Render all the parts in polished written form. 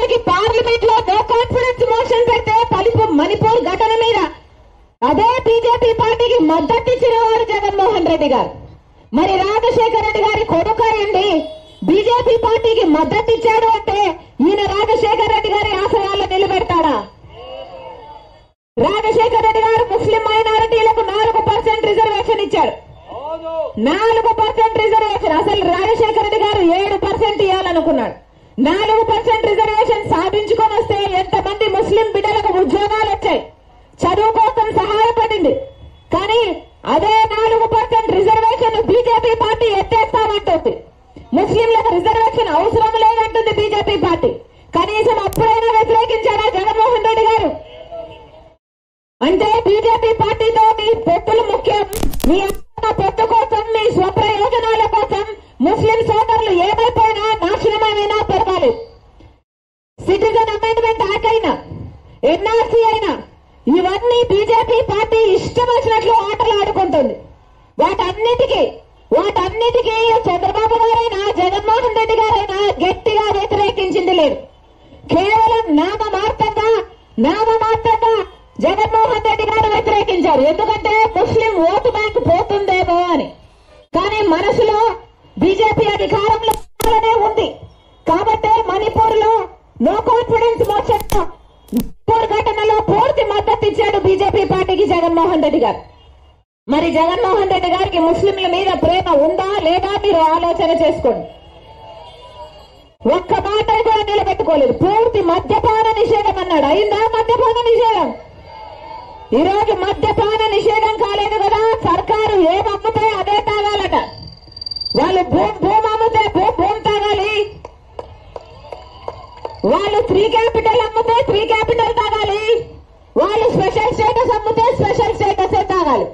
గారికి పార్లమెంట్ లో no confidence motion పెడితే మణిపూర్ ఘటన మీద అదే బీజేపీ పార్టీకి మద్దతు ఇచ్చిన వారు జగన్మోహన్ రెడ్డి గారు. మరి రాజశేఖర రెడ్డి గారి కొడుకు అయ్యండి బీజేపీ పార్టీకి మద్దతు ఇచ్చాడు అంటే ఈయన రాజశేఖర రెడ్డి గారి ఆశయాల్లో నిలబెడతాడా? రాజశేఖర రెడ్డి గారు ముస్లిం మైనారిటీలకు 4% రిజర్వేషన్ ఇచ్చాడు. 4% రిజర్వేషన్. అసలు రాజశేఖర రెడ్డి గారు 7% ఇవ్వాలనుకున్నాడు. 4% రిజర్వేషన్ సాధించుకొని వస్తే ఎంతమంది ముస్లిం బిడ్డలకు ఉద్యోగాలు వచ్చాయి, చదువు కోసం సహాయపడింది. కానీ అదే 4% రిజర్వేషన్ బీజేపీ పార్టీ ఎత్తేస్తామంటుంది. ముస్లింలకు రిజర్వేషన్ అవసరం లేదంటుంది బీజేపీ పార్టీ. కనీసం అప్పుడైనా వ్యతిరేకించారా జగన్మోహన్ రెడ్డి గారు? అంటే బీజేపీ పార్టీతో మీ పొత్తులు ముఖ్యం. మీ పొత్తు కోసం, మీ స్వప్రయోజనాల కోసం ముస్లిం సోదరులు ఏమైపోయినా నాశనమైనా పర్వాలేదు. సిటిజన్ అమెండ్మెంట్ యాక్ట్ అయినా, ఎన్ఆర్సీ అయినా ఇవన్నీ బీజేపీ పార్టీ ఇష్టం వచ్చినట్లు ఆటలు ఆడుకుంటుంది. వాటన్నిటికీ చంద్రబాబు గారైనా జగన్మోహన్ రెడ్డి గారైనా గట్టిగా వ్యతిరేకించింది లేదు. కేవలం నామమాత్రంగా జగన్మోహన్ రెడ్డి గారు వ్యతిరేకించారు. ఎందుకంటే ముస్లిం ఓటు బ్యాంక్ పోతుందేమో అని. కానీ మనసులో బీజేపీ అధికారంలో ఉంది కాబట్టి మణిపూర్ లో నో కాన్ఫిడెన్స్ మోషన్ మణిపూర్ ఘటనలో పూర్తి మద్దతు ఇచ్చాడు బీజేపీ పార్టీకి జగన్మోహన్ రెడ్డి గారు. మరి జగన్మోహన్ రెడ్డి గారికి ముస్లింల మీద ప్రేమ ఉందా లేదా మీరు ఆలోచన చేసుకోండి. ఒక్క మాట కూడా నిలబెట్టుకోలేదు. పూర్తి మద్యపాన నిషేధం అన్నాడు. అయిందా మద్యపాన నిషేధం? ఈ రోజు మద్యపాన నిషేధం కాలేదు కదా. సర్కారు ఏమమ్మితే అదే తాగాలట. వాళ్ళు భూమి అమ్మితే భూమి తాగాలి. వాళ్ళు 3 క్యాపిటల్ అమ్మితే 3 క్యాపిటల్ తాగాలి. వాళ్ళు స్పెషల్ స్టేటస్ అమ్మితే స్పెషల్ స్టేటస్ తాగాలి.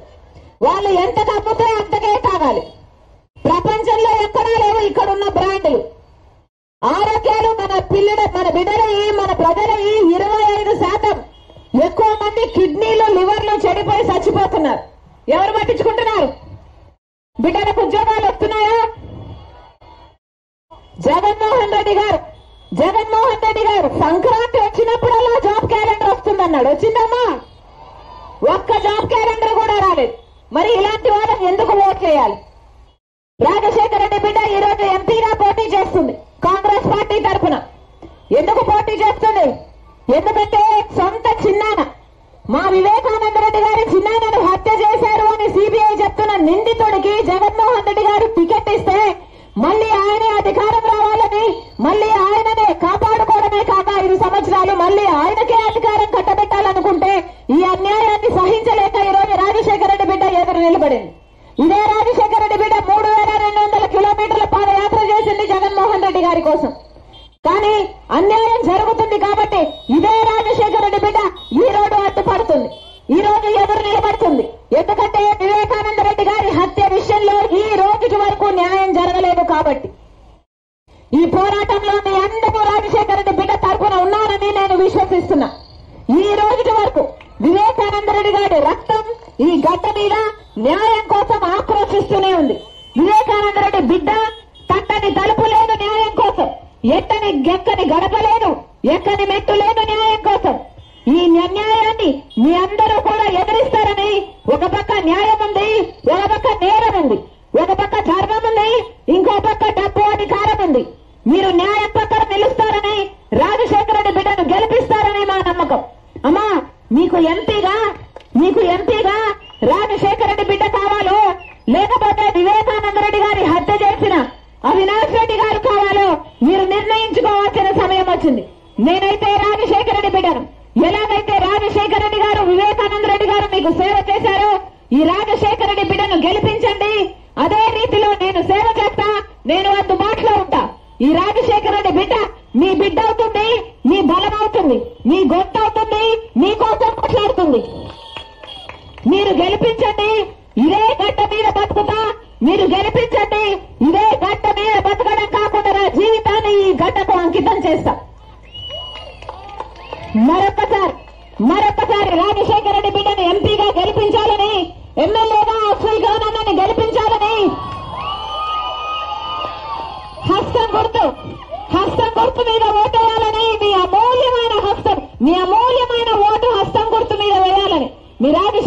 వాళ్ళు ఎంత అమ్మితే అంతకే తాగాలి. ప్రపంచంలో ఎక్కడా లేవు ఇక్కడున్న బ్రాండ్లు. ఆరోగ్యాలు మన బిడ్డలవి, మన ప్రజలవి 25% ఎక్కువ మంది కిడ్నీలు, లివర్లు చెడిపోయి చచ్చిపోతున్నారు. ఎవరు పట్టించుకుంటున్నారు? బిడ్డలకు ఉద్యోగాలు వస్తున్నాయా? జగన్మోహన్ రెడ్డి గారు సంక్రాంతి వచ్చినప్పుడల్లా జాబ్ క్యాలెండర్ వస్తుందన్నాడు. వచ్చిందమ్మా? ఒక్క జాబ్ క్యాలెండర్ కూడా రాలేదు. మరి ఇలాంటి వాళ్ళని ఎందుకు ఓట్ చేయాలి? రాజశేఖర రెడ్డి బిడ్డ ఈ రోజు ఎంపీగా పోటీ చేస్తుంది కాంగ్రెస్ పార్టీ తరఫున. ఎందుకు పోటీ చేస్తుంది? ఎందుకంటే సొంత చిన్నాన, మా వివేకానంద రెడ్డి గారి చిన్నానను హత్య చేశారు అని సిబిఐ చెప్తున్న నిందితుడికి జగన్మోహన్ రెడ్డి గారు టికెట్ ఇస్తే మళ్ళీ ఆయనే అధికారం రావాలని, మళ్ళీ ఆయననే కాపాడుకోవడమే కాక 5 సంవత్సరాలు మళ్ళీ ఆయనకే అధికారం కట్టబెట్టాలనుకుంటే ఈ అన్యాయాన్ని సహించలేక ఈ రోజు రాజశేఖర రెడ్డి బిడ్డ ఎదురు నిలబడింది. ఇదే రాజశేఖర రెడ్డి బిడ్డ 3200 కిలోమీటర్ల పాదయాత్ర చేసింది జగన్మోహన్ రెడ్డి గారి కోసం. కానీ అన్యాయం జరుగుతుంది కాబట్టి ఇదే రాజశేఖర రెడ్డి బిడ్డ ఈ రోజు అడ్డుపడుతుంది, ఈ రోజు ఎదురు నిలబడుతుంది. ఎందుకంటే వివేకానంద రెడ్డి గారి హత్య విషయంలో ఈ రోజు వరకు న్యాయం జరగలేదు కాబట్టి. ఈ పోరాటంలో మీ అందరూ రాజశేఖర రెడ్డి బిడ్డ తరఫున ఉన్నారని నేను విశ్వసిస్తున్నా. ఈ రోజు వరకు వివేకానంద రెడ్డి గారి రక్తం ఈ గడ్డ మీద న్యాయం కోసం ఆక్రోశిస్తూనే ఉంది. వివేకానంద రెడ్డి బిడ్డ తట్టని తలుపు లేదు న్యాయం కోసం, ఎక్కని గడప లేదు, ఎక్కని మెట్టు లేదు న్యాయం కోసం. ఈ అన్యాయాన్ని మీ అందరూ కూడా ఎదిరిస్తారని, ఒక పక్క న్యాయం ఉంది, ఒక పక్క నేరం ఉంది, ఒక పక్క ధర్మం ఉంది, ఇంకో పక్క డబ్బు అధికారం ఉంది. మీరు న్యాయం పక్కన నిలుస్తారని, రాజశేఖర రెడ్డి బిడ్డను గెలిపిస్తారని మా నమ్మకం. అమ్మా మీకు ఎంపీగా రాజశేఖర రెడ్డి బిడ్డ కావాలో లేకపోతే వివేకానంద రెడ్డి గారి హత్య చేసిన అవినాష్ రెడ్డి గారు కావాలో మీరు నిర్ణయించుకోవాల్సిన సమయం వచ్చింది. నేనైతే రాజశేఖర రెడ్డి బిడ్డను, ఎలాగైతే రాజశేఖర రెడ్డి గారు వివేకానంద రెడ్డి గారు మీకు సేవ చేశారో ఈ రాజశేఖర రెడ్డి బిడ్డను గెలిపించండి. అదే రీతిలో నేను సేవ చేస్తా, నేను అందుబాటులో ఉంటా. ఈ రాజశేఖర రెడ్డి బిడ్డ మీ బిడ్డ అవుతుంది, మీ బలం అవుతుంది, మీ గొంతు అవుతుంది, మీకోసం మాట్లాడుతుంది. మీరు గెలిపించండి, ఇదే గడ్డ మీద బతుకుతా. మీరు గెలిపించండి, ఇదే గడ్డ మీద బతకడం కాకుండా నా జీవితాన్ని ఈ గడ్డకు అంకితం చేస్తా. మరొక్కసారి రాజశేఖర రెడ్డి బిడ్డను ఎంపీగా గెలిపించాలని, ఎమ్మెల్యేగా అఫ్జల్ ఖాన్ గెలిపించాలని హస్తం గుర్తు మీద ఓటేయాలని మీ మీ అమూల్యమైన ఓటు హస్తం గుర్తు మీద వేయాలని. మిరాది